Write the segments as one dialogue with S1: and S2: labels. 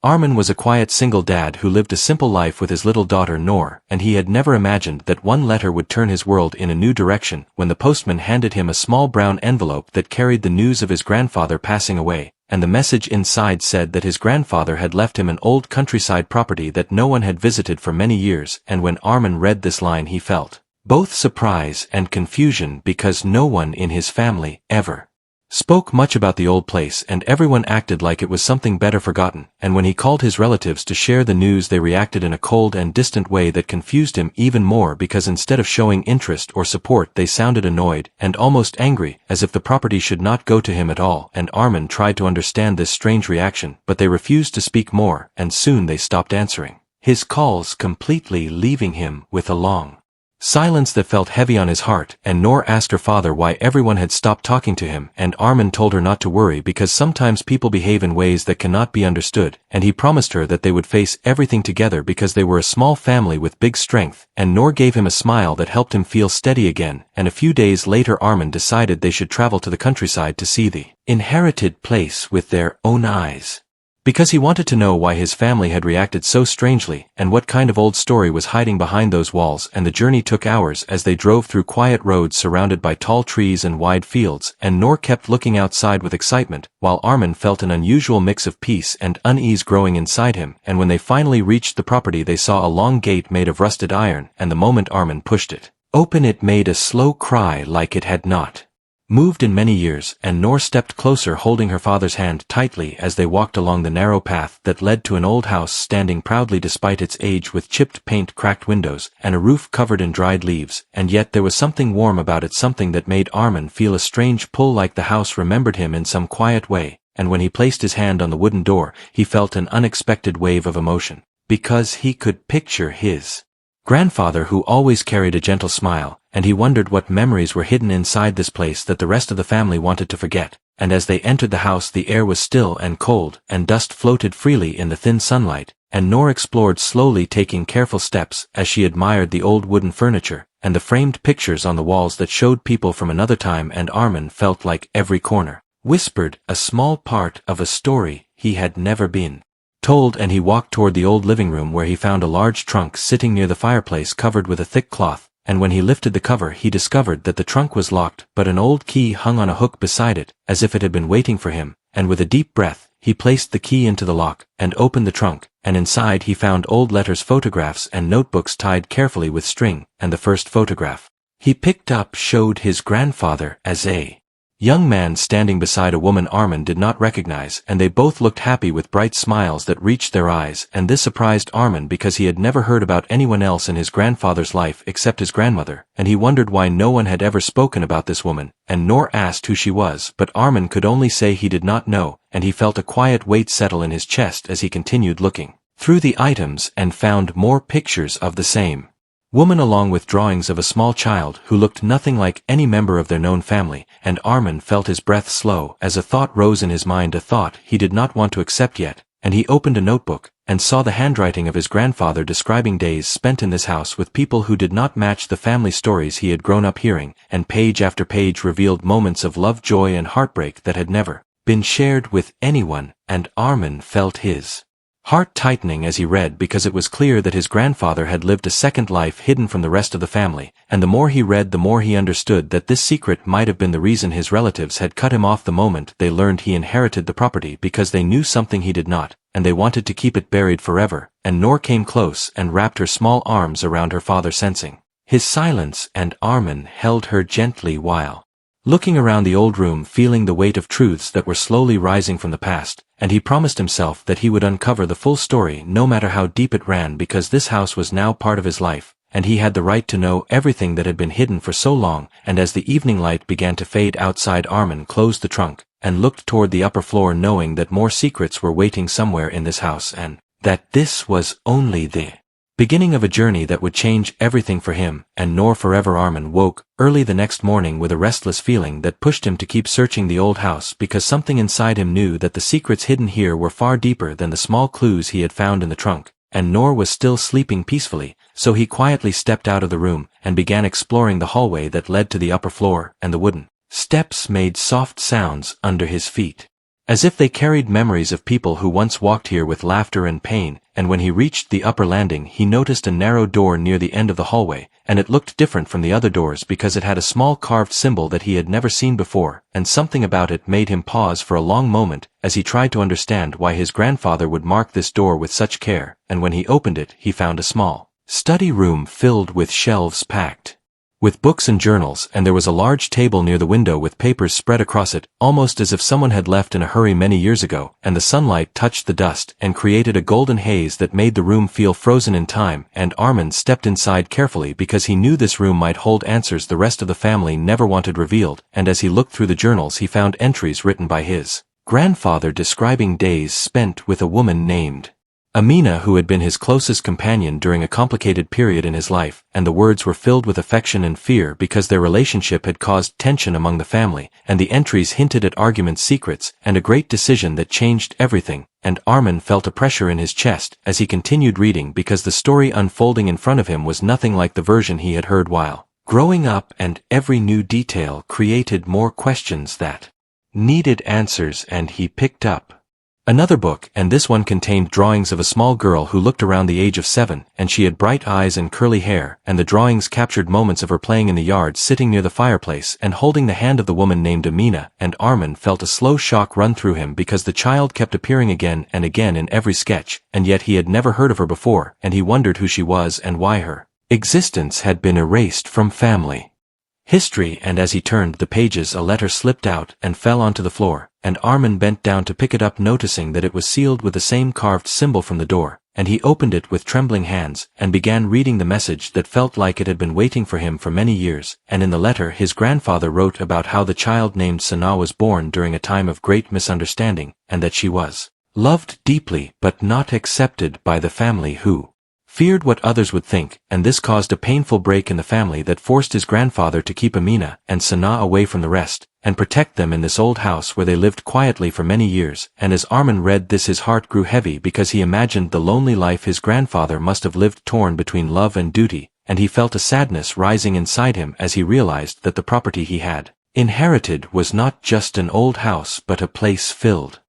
S1: Armin was a quiet single dad who lived a simple life with his little daughter Noor, and he had never imagined that one letter would turn his world in a new direction when the postman handed him a small brown envelope that carried the news of his grandfather passing away, and the message inside said that his grandfather had left him an old countryside property that no one had visited for many years, and when Armin read this line he felt both surprise and confusion because no one in his family ever spoke much about the old place and everyone acted like it was something better forgotten, and when he called his relatives to share the news they reacted in a cold and distant way that confused him even more because instead of showing interest or support they sounded annoyed and almost angry, as if the property should not go to him at all, and Armin tried to understand this strange reaction, but they refused to speak more, and soon they stopped answering his calls, completely leaving him with a long silence that felt heavy on his heart, and Noor asked her father why everyone had stopped talking to him, and Armin told her not to worry because sometimes people behave in ways that cannot be understood, and he promised her that they would face everything together because they were a small family with big strength, and Noor gave him a smile that helped him feel steady again, and a few days later Armin decided they should travel to the countryside to see the inherited place with their own eyes, because he wanted to know why his family had reacted so strangely and what kind of old story was hiding behind those walls. And the journey took hours as they drove through quiet roads surrounded by tall trees and wide fields, and Noor kept looking outside with excitement, while Armin felt an unusual mix of peace and unease growing inside him. And when they finally reached the property they saw a long gate made of rusted iron, and the moment Armin pushed it open it made a slow cry like it had not moved in many years, and Noor stepped closer holding her father's hand tightly as they walked along the narrow path that led to an old house standing proudly despite its age, with chipped paint, cracked windows, and a roof covered in dried leaves, and yet there was something warm about it, something that made Armin feel a strange pull, like the house remembered him in some quiet way. And when he placed his hand on the wooden door he felt an unexpected wave of emotion, because he could picture his grandfather who always carried a gentle smile, and he wondered what memories were hidden inside this place that the rest of the family wanted to forget. And as they entered the house the air was still and cold, and dust floated freely in the thin sunlight, and Noor explored slowly, taking careful steps as she admired the old wooden furniture and the framed pictures on the walls that showed people from another time, and Armin felt like every corner whispered a small part of a story he had never been told. And he walked toward the old living room where he found a large trunk sitting near the fireplace covered with a thick cloth, and when he lifted the cover he discovered that the trunk was locked, but an old key hung on a hook beside it, as if it had been waiting for him, and with a deep breath he placed the key into the lock and opened the trunk, and inside he found old letters, photographs, and notebooks tied carefully with string, and the first photograph he picked up showed his grandfather as a young man standing beside a woman Armin did not recognize, and they both looked happy with bright smiles that reached their eyes, and this surprised Armin because he had never heard about anyone else in his grandfather's life except his grandmother, and he wondered why no one had ever spoken about this woman, and Noor asked who she was, but Armin could only say he did not know, and he felt a quiet weight settle in his chest as he continued looking through the items and found more pictures of the same woman along with drawings of a small child who looked nothing like any member of their known family, and Armin felt his breath slow as a thought rose in his mind, a thought he did not want to accept yet, and he opened a notebook and saw the handwriting of his grandfather describing days spent in this house with people who did not match the family stories he had grown up hearing, and page after page revealed moments of love, joy, and heartbreak that had never been shared with anyone, and Armin felt his heart tightening as he read, because it was clear that his grandfather had lived a second life hidden from the rest of the family, and the more he read the more he understood that this secret might have been the reason his relatives had cut him off the moment they learned he inherited the property, because they knew something he did not, and they wanted to keep it buried forever. And Noor came close and wrapped her small arms around her father, sensing his silence, and Armin held her gently while looking around the old room, feeling the weight of truths that were slowly rising from the past, and he promised himself that he would uncover the full story no matter how deep it ran, because this house was now part of his life, and he had the right to know everything that had been hidden for so long. And as the evening light began to fade outside, Armin closed the trunk and looked toward the upper floor, knowing that more secrets were waiting somewhere in this house, and that this was only the beginning of a journey that would change everything for him and Noor forever. Armin woke early the next morning with a restless feeling that pushed him to keep searching the old house, because something inside him knew that the secrets hidden here were far deeper than the small clues he had found in the trunk. And Noor was still sleeping peacefully, so he quietly stepped out of the room and began exploring the hallway that led to the upper floor, and the wooden steps made soft sounds under his feet. as if they carried memories of people who once walked here with laughter and pain, and when he reached the upper landing he noticed a narrow door near the end of the hallway, and it looked different from the other doors because it had a small carved symbol that he had never seen before, and something about it made him pause for a long moment as he tried to understand why his grandfather would mark this door with such care, and when he opened it he found a small study room filled with shelves packed with books and journals, and there was a large table near the window with papers spread across it, almost as if someone had left in a hurry many years ago, and the sunlight touched the dust and created a golden haze that made the room feel frozen in time, and Armin stepped inside carefully because he knew this room might hold answers the rest of the family never wanted revealed, and as he looked through the journals he found entries written by his grandfather describing days spent with a woman named Amina, who had been his closest companion during a complicated period in his life, and the words were filled with affection and fear because their relationship had caused tension among the family, and the entries hinted at arguments, secrets, and a great decision that changed everything, and Armin felt a pressure in his chest as he continued reading because the story unfolding in front of him was nothing like the version he had heard while growing up, and every new detail created more questions that needed answers, and he picked up another book, and this one contained drawings of a small girl who looked around the age of 7, and she had bright eyes and curly hair, and the drawings captured moments of her playing in the yard sitting near the fireplace and holding the hand of the woman named Amina, and Armin felt a slow shock run through him because the child kept appearing again and again in every sketch, and yet he had never heard of her before, and he wondered who she was and why her existence had been erased from family history, and as he turned the pages a letter slipped out and fell onto the floor, and Armin bent down to pick it up, noticing that it was sealed with the same carved symbol from the door, and he opened it with trembling hands and began reading the message that felt like it had been waiting for him for many years, and in the letter his grandfather wrote about how the child named Sana was born during a time of great misunderstanding, and that she was loved deeply but not accepted by the family who feared what others would think, and this caused a painful break in the family that forced his grandfather to keep Amina and Sana away from the rest, and protect them in this old house where they lived quietly for many years, and as Armin read this his heart grew heavy because he imagined the lonely life his grandfather must have lived, torn between love and duty, and he felt a sadness rising inside him as he realized that the property he had inherited was not just an old house but a place filled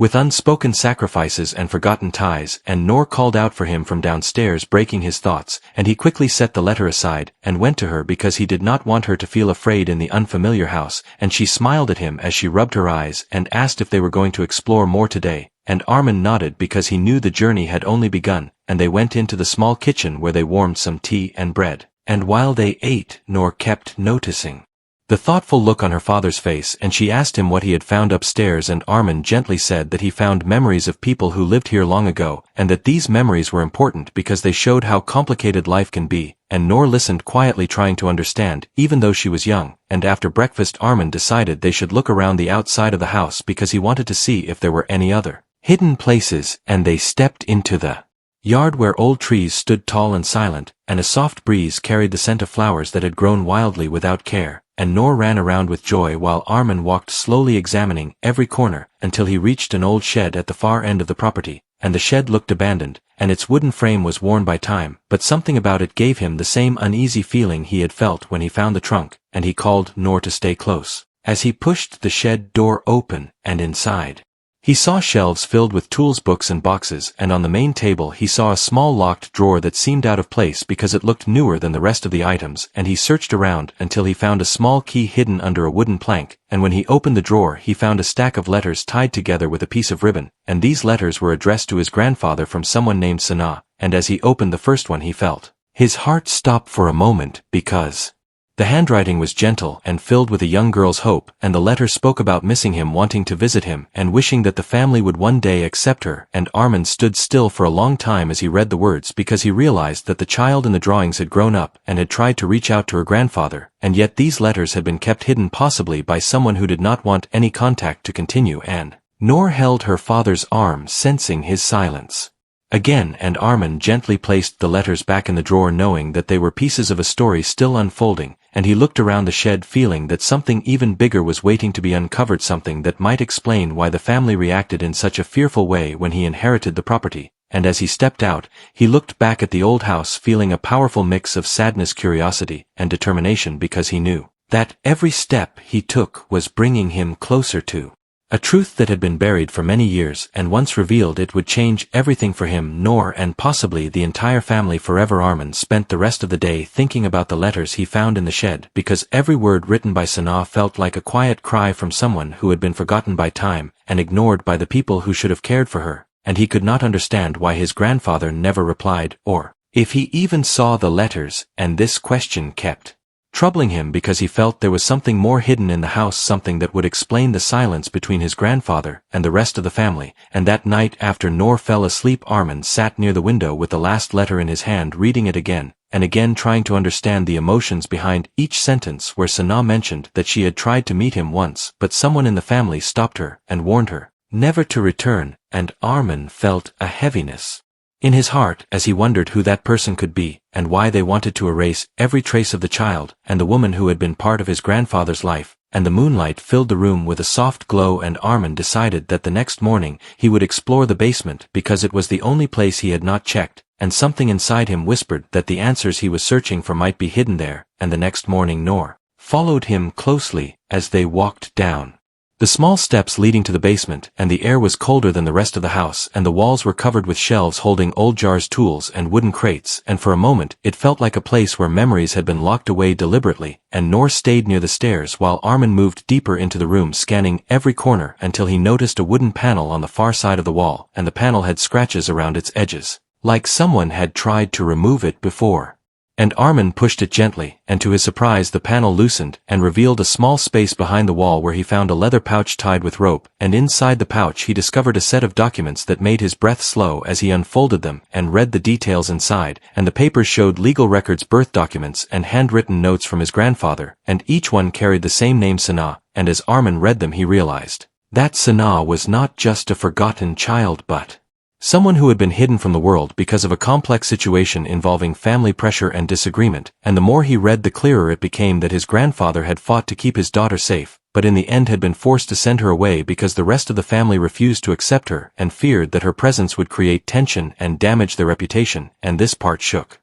S1: with unspoken sacrifices and forgotten ties, and Noor called out for him from downstairs, breaking his thoughts, and he quickly set the letter aside and went to her because he did not want her to feel afraid in the unfamiliar house, and she smiled at him as she rubbed her eyes and asked if they were going to explore more today, and Armin nodded because he knew the journey had only begun, and they went into the small kitchen where they warmed some tea and bread, and while they ate Noor kept noticing the thoughtful look on her father's face, and she asked him what he had found upstairs, and Armin gently said that he found memories of people who lived here long ago, and that these memories were important because they showed how complicated life can be, and Noor listened quietly, trying to understand, even though she was young, and after breakfast Armin decided they should look around the outside of the house because he wanted to see if there were any other hidden places, and they stepped into the yard where old trees stood tall and silent, and a soft breeze carried the scent of flowers that had grown wildly without care, and Noor ran around with joy while Armin walked slowly, examining every corner, until he reached an old shed at the far end of the property, and the shed looked abandoned, and its wooden frame was worn by time, but something about it gave him the same uneasy feeling he had felt when he found the trunk, and he called Noor to stay close. As he pushed the shed door open, and inside he saw shelves filled with tools, books, and boxes, and on the main table he saw a small locked drawer that seemed out of place because it looked newer than the rest of the items, and he searched around until he found a small key hidden under a wooden plank, and when he opened the drawer he found a stack of letters tied together with a piece of ribbon, and these letters were addressed to his grandfather from someone named Sana, and as he opened the first one he felt his heart stop for a moment because the handwriting was gentle and filled with a young girl's hope, and the letter spoke about missing him, wanting to visit him, and wishing that the family would one day accept her, and Armin stood still for a long time as he read the words because he realized that the child in the drawings had grown up and had tried to reach out to her grandfather, and yet these letters had been kept hidden, possibly by someone who did not want any contact to continue, and Noor held her father's arm, sensing his silence again, and Armin gently placed the letters back in the drawer, knowing that they were pieces of a story still unfolding, and he looked around the shed feeling that something even bigger was waiting to be uncovered, something that might explain why the family reacted in such a fearful way when he inherited the property, and as he stepped out, he looked back at the old house feeling a powerful mix of sadness, curiosity, and determination because he knew that every step he took was bringing him closer to A truth that had been buried for many years, and once revealed it would change everything for him, Noor, and possibly the entire family forever. Armin spent the rest of the day thinking about the letters he found in the shed, because every word written by Sanaa felt like a quiet cry from someone who had been forgotten by time, and ignored by the people who should have cared for her, and he could not understand why his grandfather never replied, or if he even saw the letters, and this question kept troubling him because he felt there was something more hidden in the house, something that would explain the silence between his grandfather and the rest of the family. And that night after Noor fell asleep, Armin sat near the window with the last letter in his hand, reading it again and again, trying to understand the emotions behind each sentence where Sanaa mentioned that she had tried to meet him once, but someone in the family stopped her and warned her never to return, and Armin felt a heaviness in his heart as he wondered who that person could be, and why they wanted to erase every trace of the child and the woman who had been part of his grandfather's life. And the moonlight filled the room with a soft glow, and Armin decided that the next morning he would explore the basement because it was the only place he had not checked, and something inside him whispered that the answers he was searching for might be hidden there. And the next morning Noor followed him closely as they walked down the small steps leading to the basement, and the air was colder than the rest of the house, and the walls were covered with shelves holding old jars, tools, and wooden crates, and for a moment it felt like a place where memories had been locked away deliberately. And Noor stayed near the stairs while Armin moved deeper into the room, scanning every corner until he noticed a wooden panel on the far side of the wall, and the panel had scratches around its edges, like someone had tried to remove it before. And Armin pushed it gently, and to his surprise the panel loosened and revealed a small space behind the wall where he found a leather pouch tied with rope, and inside the pouch he discovered a set of documents that made his breath slow as he unfolded them and read the details inside. And the papers showed legal records, birth documents, and handwritten notes from his grandfather, and each one carried the same name, Sanaa. And as Armin read them he realized that Sanaa was not just a forgotten child but someone who had been hidden from the world because of a complex situation involving family pressure and disagreement. And the more he read the clearer it became that his grandfather had fought to keep his daughter safe, but in the end had been forced to send her away because the rest of the family refused to accept her and feared that her presence would create tension and damage their reputation. And this part shook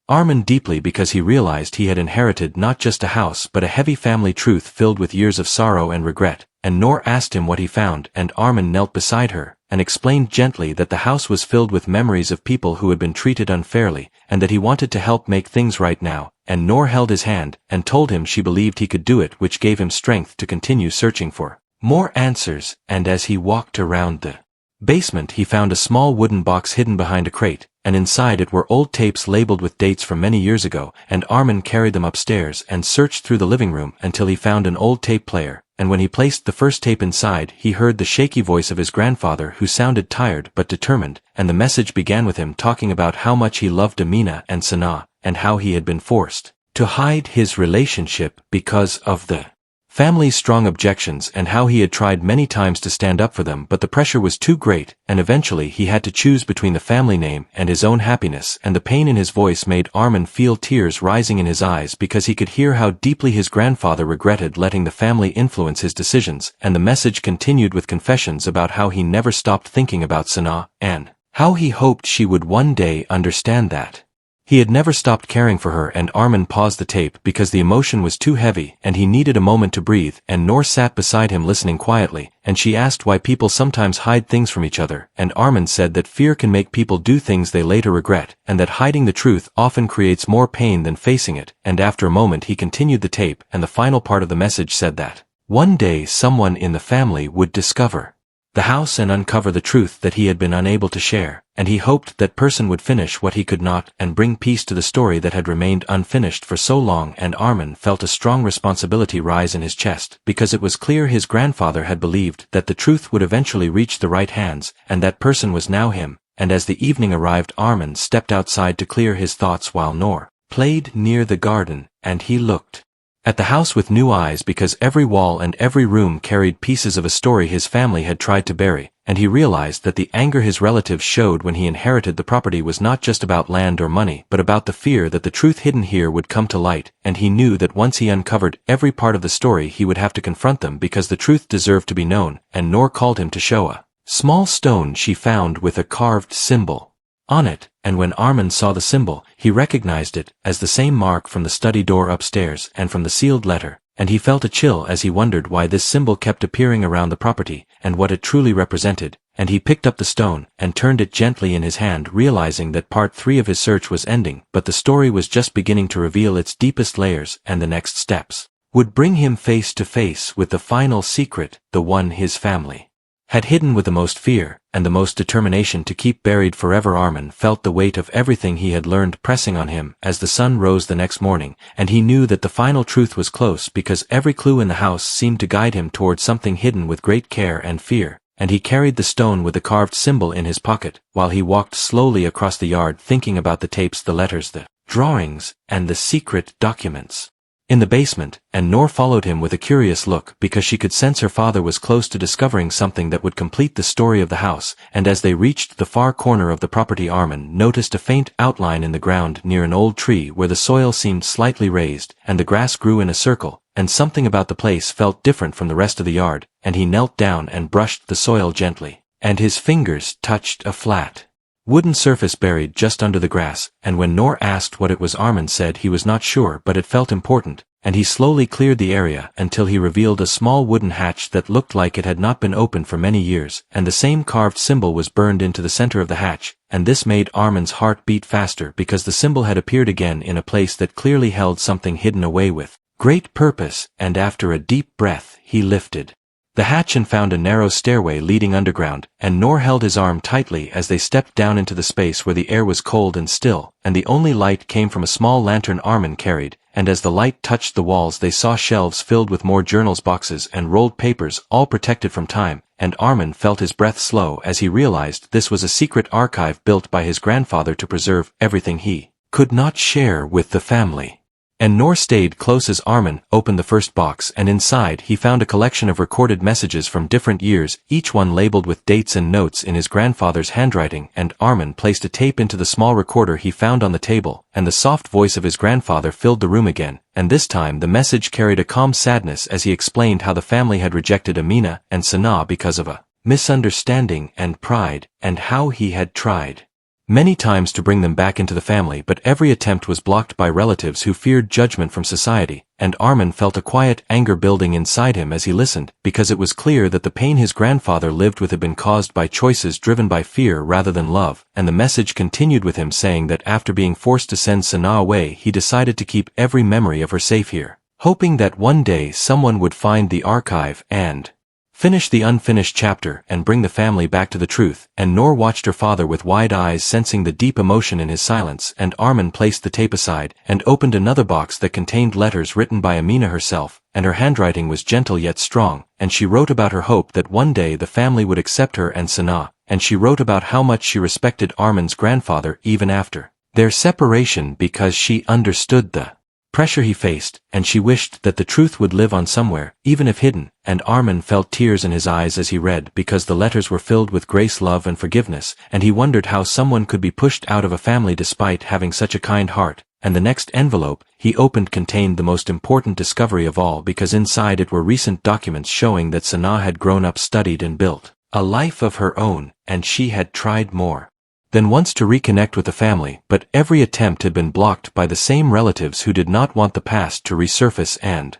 S1: Armin deeply because he realized he had inherited not just a house but a heavy family truth filled with years of sorrow and regret. And Noor asked him what he found, and Armin knelt beside her and explained gently that the house was filled with memories of people who had been treated unfairly, and that he wanted to help make things right now. And Noor held his hand and told him she believed he could do it, which gave him strength to continue searching for more answers. And as he walked around the basement he found a small wooden box hidden behind a crate, and inside it were old tapes labeled with dates from many years ago. And Armin carried them upstairs and searched through the living room until he found an old tape player. And when he placed the first tape inside he heard the shaky voice of his grandfather, who sounded tired but determined, and the message began with him talking about how much he loved Amina and Sanaa, and how he had been forced to hide his relationship because of the family's strong objections, and how he had tried many times to stand up for them but the pressure was too great, and eventually he had to choose between the family name and his own happiness. And the pain in his voice made Armin feel tears rising in his eyes because he could hear how deeply his grandfather regretted letting the family influence his decisions. And the message continued with confessions about how he never stopped thinking about Sanaa, and how he hoped she would one day understand that he had never stopped caring for her. And Armin paused the tape because the emotion was too heavy and he needed a moment to breathe. And Noor sat beside him listening quietly, and she asked why people sometimes hide things from each other. And Armin said that fear can make people do things they later regret, and that hiding the truth often creates more pain than facing it. And after a moment he continued the tape, and the final part of the message said that one day someone in the family would discover the house and uncover the truth that he had been unable to share, and he hoped that person would finish what he could not and bring peace to the story that had remained unfinished for so long. And Armin felt a strong responsibility rise in his chest because it was clear his grandfather had believed that the truth would eventually reach the right hands, and that person was now him. And as the evening arrived Armin stepped outside to clear his thoughts while Noor played near the garden, and he looked at the house with new eyes because every wall and every room carried pieces of a story his family had tried to bury. And he realized that the anger his relatives showed when he inherited the property was not just about land or money but about the fear that the truth hidden here would come to light. And he knew that once he uncovered every part of the story he would have to confront them because the truth deserved to be known. And Noor called him to show a small stone she found with a carved symbol on it, and when Armin saw the symbol he recognized it as the same mark from the study door upstairs and from the sealed letter. And he felt a chill as he wondered why this symbol kept appearing around the property. and what it truly represented, and he picked up the stone and turned it gently in his hand, realizing that part 3 of his search was ending, but the story was just beginning to reveal its deepest layers, and the next steps would bring him face to face with the final secret, the one his family had hidden with the most fear and the most determination to keep buried forever. Armin felt the weight of everything he had learned pressing on him as the sun rose the next morning, and he knew that the final truth was close because every clue in the house seemed to guide him towards something hidden with great care and fear, and he carried the stone with the carved symbol in his pocket while he walked slowly across the yard, thinking about the tapes, the letters, the drawings, and the secret documents in the basement. And Noor followed him with a curious look because she could sense her father was close to discovering something that would complete the story of the house, and as they reached the far corner of the property, Armin noticed a faint outline in the ground near an old tree where the soil seemed slightly raised and the grass grew in a circle, and something about the place felt different from the rest of the yard, and he knelt down and brushed the soil gently, and his fingers touched a flat wooden surface buried just under the grass, and when Noor asked what it was, Armin said he was not sure, but it felt important, and he slowly cleared the area until he revealed a small wooden hatch that looked like it had not been opened for many years, and the same carved symbol was burned into the center of the hatch, and this made Armin's heart beat faster because the symbol had appeared again in a place that clearly held something hidden away with great purpose, and after a deep breath he lifted the hatch and found a narrow stairway leading underground, and Noor held his arm tightly as they stepped down into the space where the air was cold and still, and the only light came from a small lantern Armin carried, and as the light touched the walls they saw shelves filled with more journals, boxes, and rolled papers, all protected from time, and Armin felt his breath slow as he realized this was a secret archive built by his grandfather to preserve everything he could not share with the family. And Noor stayed close as Armin opened the first box, and inside he found a collection of recorded messages from different years, each one labeled with dates and notes in his grandfather's handwriting, and Armin placed a tape into the small recorder he found on the table, and the soft voice of his grandfather filled the room again, and this time the message carried a calm sadness as he explained how the family had rejected Amina and Sanaa because of a misunderstanding and pride, and how he had tried many times to bring them back into the family, but every attempt was blocked by relatives who feared judgment from society, and Armin felt a quiet anger building inside him as he listened, because it was clear that the pain his grandfather lived with had been caused by choices driven by fear rather than love, and the message continued with him saying that after being forced to send Sanaa away he decided to keep every memory of her safe here, hoping that one day someone would find the archive and finish the unfinished chapter and bring the family back to the truth. And Noor watched her father with wide eyes, sensing the deep emotion in his silence, and Armin placed the tape aside and opened another box that contained letters written by Amina herself, and her handwriting was gentle yet strong, and she wrote about her hope that one day the family would accept her and Sanaa, and she wrote about how much she respected Armin's grandfather even after their separation because she understood the pressure he faced, and she wished that the truth would live on somewhere, even if hidden, and Armin felt tears in his eyes as he read because the letters were filled with grace, love, and forgiveness, and he wondered how someone could be pushed out of a family despite having such a kind heart. And the next envelope he opened contained the most important discovery of all, because inside it were recent documents showing that Sanaa had grown up, studied, and built a life of her own, and she had tried more than once to reconnect with the family, but every attempt had been blocked by the same relatives who did not want the past to resurface, and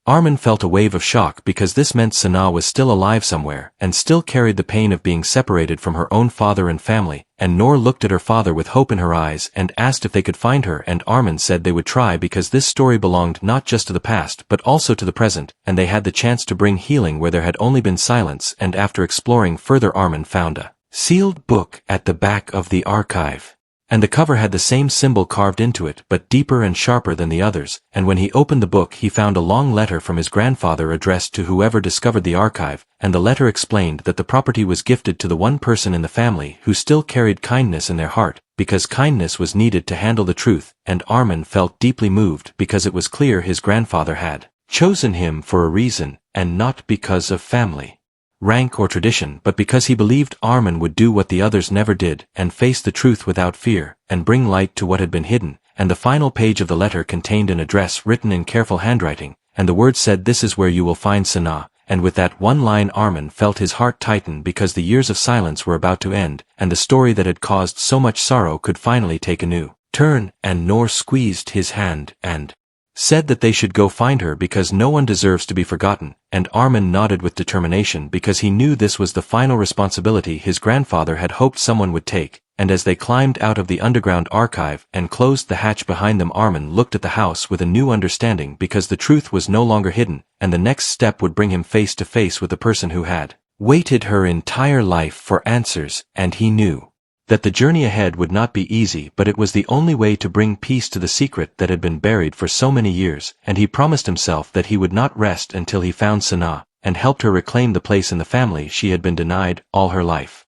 S1: Armin felt a wave of shock because this meant Sanaa was still alive somewhere, and still carried the pain of being separated from her own father and family, and Noor looked at her father with hope in her eyes and asked if they could find her, and Armin said they would try because this story belonged not just to the past but also to the present, and they had the chance to bring healing where there had only been silence. And after exploring further, Armin found a sealed book at the back of the archive, and the cover had the same symbol carved into it but deeper and sharper than the others, and when he opened the book he found a long letter from his grandfather addressed to whoever discovered the archive, and the letter explained that the property was gifted to the one person in the family who still carried kindness in their heart, because kindness was needed to handle the truth, and Armin felt deeply moved because it was clear his grandfather had chosen him for a reason, and not because of family, rank, or tradition, but because he believed Armin would do what the others never did, and face the truth without fear, and bring light to what had been hidden. And the final page of the letter contained an address written in careful handwriting, and the words said, "This is where you will find Sanaa." And with that one line Armin felt his heart tighten because the years of silence were about to end, and the story that had caused so much sorrow could finally take a new turn, and Noor squeezed his hand and said that they should go find her because no one deserves to be forgotten, and Armin nodded with determination because he knew this was the final responsibility his grandfather had hoped someone would take, and as they climbed out of the underground archive and closed the hatch behind them, Armin looked at the house with a new understanding because the truth was no longer hidden, and the next step would bring him face to face with the person who had waited her entire life for answers, and he knew that the journey ahead would not be easy, but it was the only way to bring peace to the secret that had been buried for so many years, and he promised himself that he would not rest until he found Sana, and helped her reclaim the place in the family she had been denied all her life.